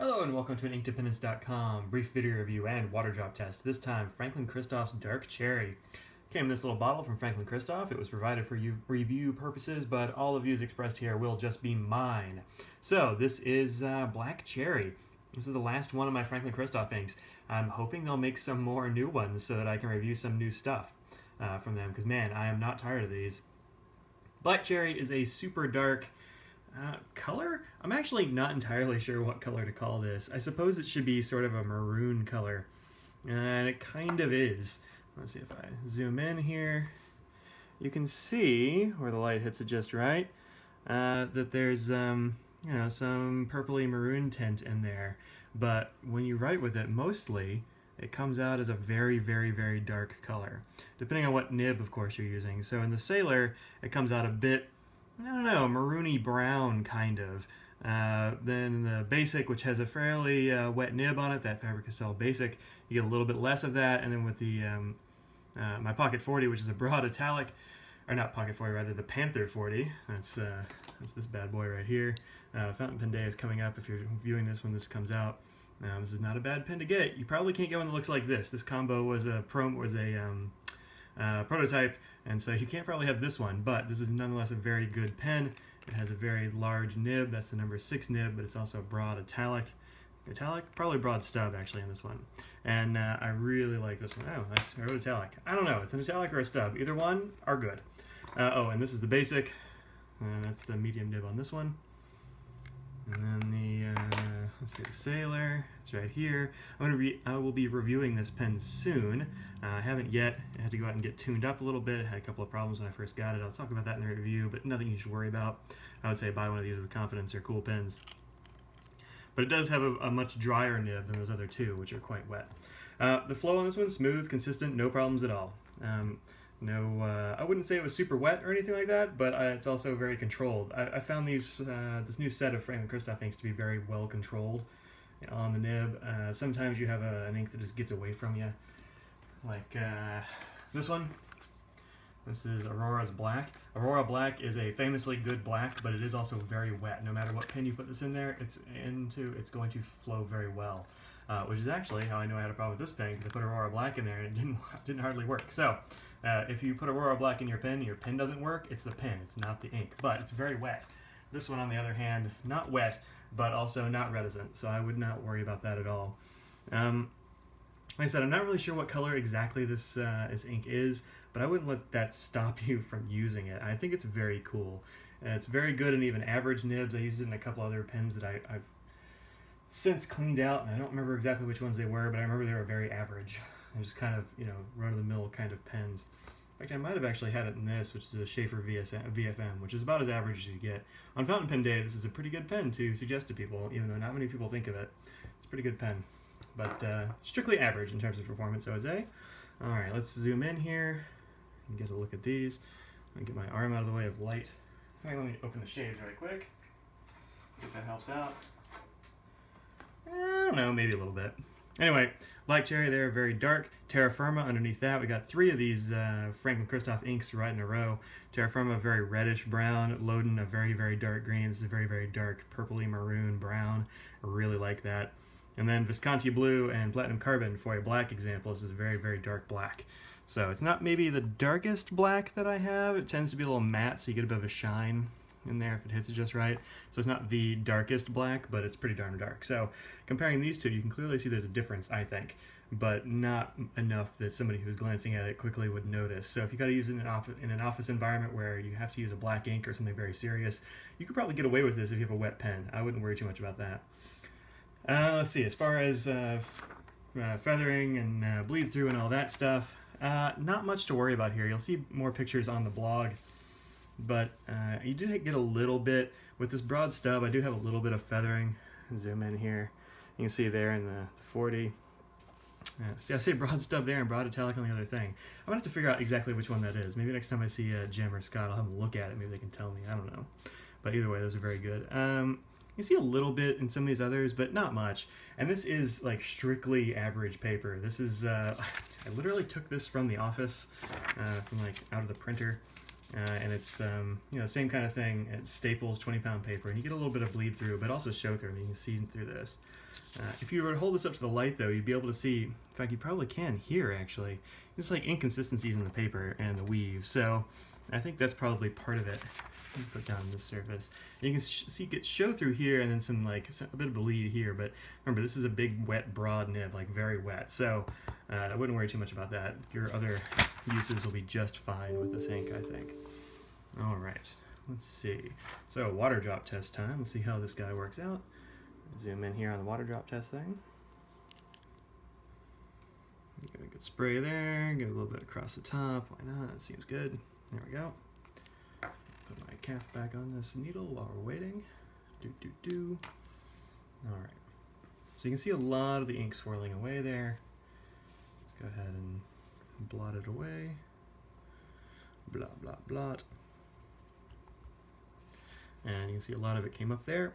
Hello and welcome to an InkDependence.com brief video review and water drop test. This time, Franklin-Christoph's Dark Cherry. Came in this little bottle from Franklin-Christoph. It was provided for review purposes, but all the views expressed here will just be mine. So this is Black Cherry. This is the last one of my Franklin-Christoph inks. I'm hoping they'll make some more new ones so that I can review some new stuff from them, because man, I am not tired of these. Black Cherry is a super dark color? I'm actually not entirely sure what color to call this. I suppose it should be sort of a maroon color, and it kind of is. Let's see if I zoom in here. You can see, where the light hits it just right, that there's some purpley maroon tint in there. But when you write with it, mostly it comes out as a very, very, very dark color, depending on what nib, of course, you're using. So in the Sailor, it comes out a bit, I don't know, maroony brown kind of. Then the Basic, which has a fairly wet nib on it, that Faber-Castell Basic, you get a little bit less of that. And then with the my Pocket 40, which is a broad italic, or not Pocket 40, rather the Panther 40. That's this bad boy right here. Fountain Pen Day is coming up if you're viewing this when this comes out. This is not a bad pen to get. You probably can't get one that looks like this. This combo was a prototype, and so you can't probably have this one, but this is nonetheless a very good pen. It has a very large nib. That's the number 6 nib, but it's also broad italic, probably broad stub actually in this one. And I really like this one. Oh, I wrote italic. I don't know, it's an italic or a stub. Either one are good. Oh, and this is the Basic. That's the medium nib on this one. And then let's see, the Sailor, it's right here. I will be reviewing this pen soon. I haven't yet. I had to go out and get tuned up a little bit. I had a couple of problems when I first got it. I'll talk about that in the review, but nothing you should worry about. I would say buy one of these with confidence. They're cool pens. But it does have a much drier nib than those other two, which are quite wet. The flow on this one's smooth, consistent, no problems at all. I wouldn't say it was super wet or anything like that, but it's also very controlled. I found this new set of Franklin-Christoph inks to be very well controlled on the nib. Sometimes you have an ink that just gets away from you, like this one. This is Aurora's Black. Aurora Black is a famously good black, but it is also very wet. No matter what pen you put this in there, it's going to flow very well. Which is actually how I knew I had a problem with this pen, because I put Aurora Black in there and it didn't hardly work. So if you put Aurora Black in your pen doesn't work, it's the pen, it's not the ink. But it's very wet. This one, on the other hand, not wet, but also not reticent, so I would not worry about that at all. Like I said, I'm not really sure what color exactly this ink is, but I wouldn't let that stop you from using it. I think it's very cool. It's very good in even average nibs. I used it in a couple other pens that I've since cleaned out, and I don't remember exactly which ones they were, but I remember they were very average and just kind of, run-of-the-mill kind of pens. In fact, I might have actually had it in this, which is a Schaefer VFM, which is about as average as you get. On Fountain Pen Day, this is a pretty good pen to suggest to people, even though not many people think of it. It's a pretty good pen, but strictly average in terms of performance, I would say. All right, let's zoom in here and get a look at these. I'm gonna get my arm out of the way of light. All right, let me open the shades right quick, see if that helps out. I don't know, maybe a little bit. Anyway, Black Cherry there, very dark. Terra Firma underneath that. We got 3 of these Franklin-Christoph inks right in a row. Terra Firma, very reddish brown. Loden, a very, very dark green. This is a very, very dark purpley maroon brown. I really like that. And then Visconti Blue and Platinum Carbon for a black example. This is a very, very dark black. So it's not maybe the darkest black that I have. It tends to be a little matte, so you get a bit of a shine in there if it hits it just right. So it's not the darkest black, but it's pretty darn dark. So comparing these two, you can clearly see there's a difference, I think, but not enough that somebody who's glancing at it quickly would notice. So if you got to use it in an office environment where you have to use a black ink or something very serious, you could probably get away with this if you have a wet pen. I wouldn't worry too much about that. Let's see, as far as feathering and bleed through and all that stuff, not much to worry about here. You'll see more pictures on the blog. But you do get a little bit with this broad stub. I do have a little bit of feathering. Zoom in here. You can see there in the 40. See, I say broad stub there and broad italic on the other thing. I'm gonna have to figure out exactly which one that is. Maybe next time I see Jim or Scott, I'll have them look at it. Maybe they can tell me. I don't know. But either way, those are very good. You see a little bit in some of these others, but not much. And this is like strictly average paper. This is I literally took this from the office, from like out of the printer. And it's same kind of thing. It staples 20-pound paper, and you get a little bit of bleed through, but also show through. I mean, you can see through this. If you were to hold this up to the light, though, you'd be able to see. In fact, you probably can here actually. It's like inconsistencies in the paper and the weave. So I think that's probably part of it. Let me put down this surface. And you can see it show through here, and then some a bit of bleed here. But remember, this is a big, wet, broad nib, like very wet. So I wouldn't worry too much about that. Your other uses will be just fine with this ink, I think. All right, let's see. So water drop test time. Let's see how this guy works out. Zoom in here on the water drop test thing. Get a good spray there, get a little bit across the top. Why not? That seems good. There we go. Put my cap back on this needle while we're waiting. All right. So you can see a lot of the ink swirling away there. Let's go ahead and blot it away. Blot, blot, blot. And you can see a lot of it came up there.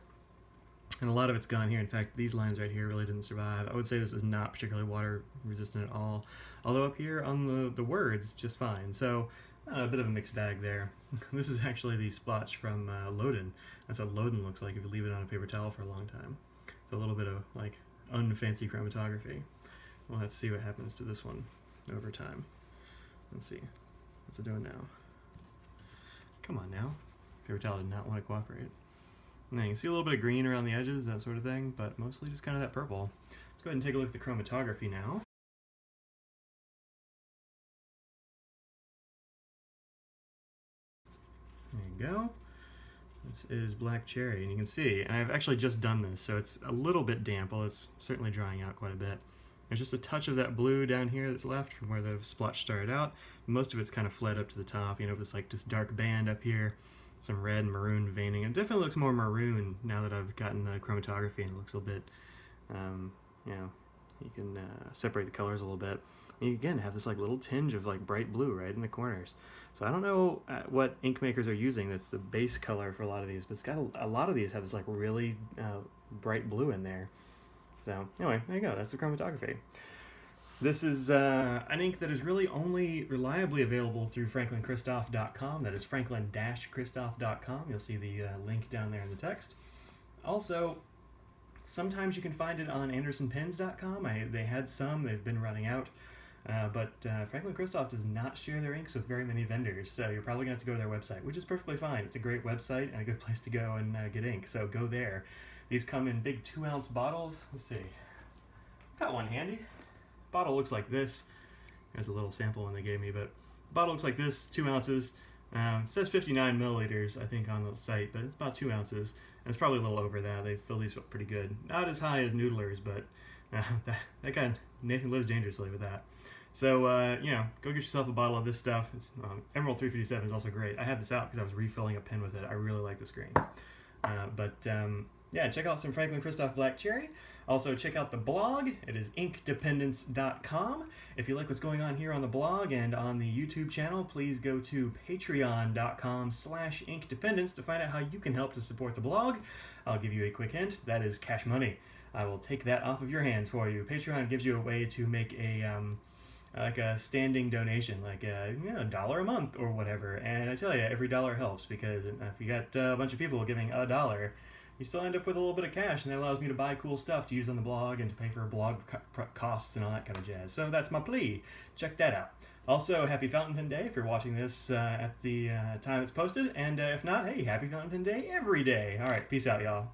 And a lot of it's gone here. In fact, these lines right here really didn't survive. I would say this is not particularly water resistant at all. Although up here on the words, just fine. So a bit of a mixed bag there. This is actually the splotch from Loden. That's what Loden looks like if you leave it on a paper towel for a long time. It's a little bit of like unfancy chromatography. We'll have to see what happens to this one over time. Let's see. What's it doing now? Come on now. Paper towel did not want to cooperate. Now you can see a little bit of green around the edges, that sort of thing, but mostly just kind of that purple. Let's go ahead and take a look at the chromatography now. There you go. This is black cherry, and you can see, and I've actually just done this, so it's a little bit damp. Well, it's certainly drying out quite a bit. There's just a touch of that blue down here that's left from where the splotch started out. Most of it's kind of fled up to the top, this like this dark band up here. Some red and maroon veining. It definitely looks more maroon now that I've gotten the chromatography, and it looks a bit, you can separate the colors a little bit. And you again have this like little tinge of like bright blue right in the corners. So I don't know what ink makers are using that's the base color for a lot of these, but it's got a lot of these have this like really bright blue in there. So anyway, there you go. That's the chromatography. This is an ink that is really only reliably available through Franklin-Christoph.com. That is Franklin-Christoph.com. You'll see the link down there in the text. Also, sometimes you can find it on AndersonPens.com. They had some. They've been running out. But Franklin-Christoph does not share their inks with very many vendors, so you're probably going to have to go to their website, which is perfectly fine. It's a great website and a good place to go and get ink, so go there. These come in big 2-ounce bottles. Let's see. Got one handy. Bottle looks like this. There's a little sample one they gave me, but the bottle looks like this, 2 ounces. It says 59 milliliters, I think, on the site, but it's about 2 ounces. And it's probably a little over that. They fill these up pretty good. Not as high as Noodler's, but that guy, Nathan lives dangerously with that. So, go get yourself a bottle of this stuff. It's Emerald 357 is also great. I had this out because I was refilling a pen with it. I really like this grain. Yeah, check out some Franklin-Christoph Black Cherry. Also, check out the blog. It is inkdependence.com. If you like what's going on here on the blog and on the YouTube channel, please go to patreon.com/inkdependence to find out how you can help to support the blog. I'll give you a quick hint. That is cash money. I will take that off of your hands for you. Patreon gives you a way to make like a standing donation, like $1 a month or whatever. And I tell you, every dollar helps, because if you got a bunch of people giving $1, you still end up with a little bit of cash, and that allows me to buy cool stuff to use on the blog and to pay for blog costs and all that kind of jazz. So that's my plea. Check that out. Also, happy Fountain Pen Day if you're watching this at the time it's posted, and if not, hey, happy Fountain Pen Day every day. All right, peace out, y'all.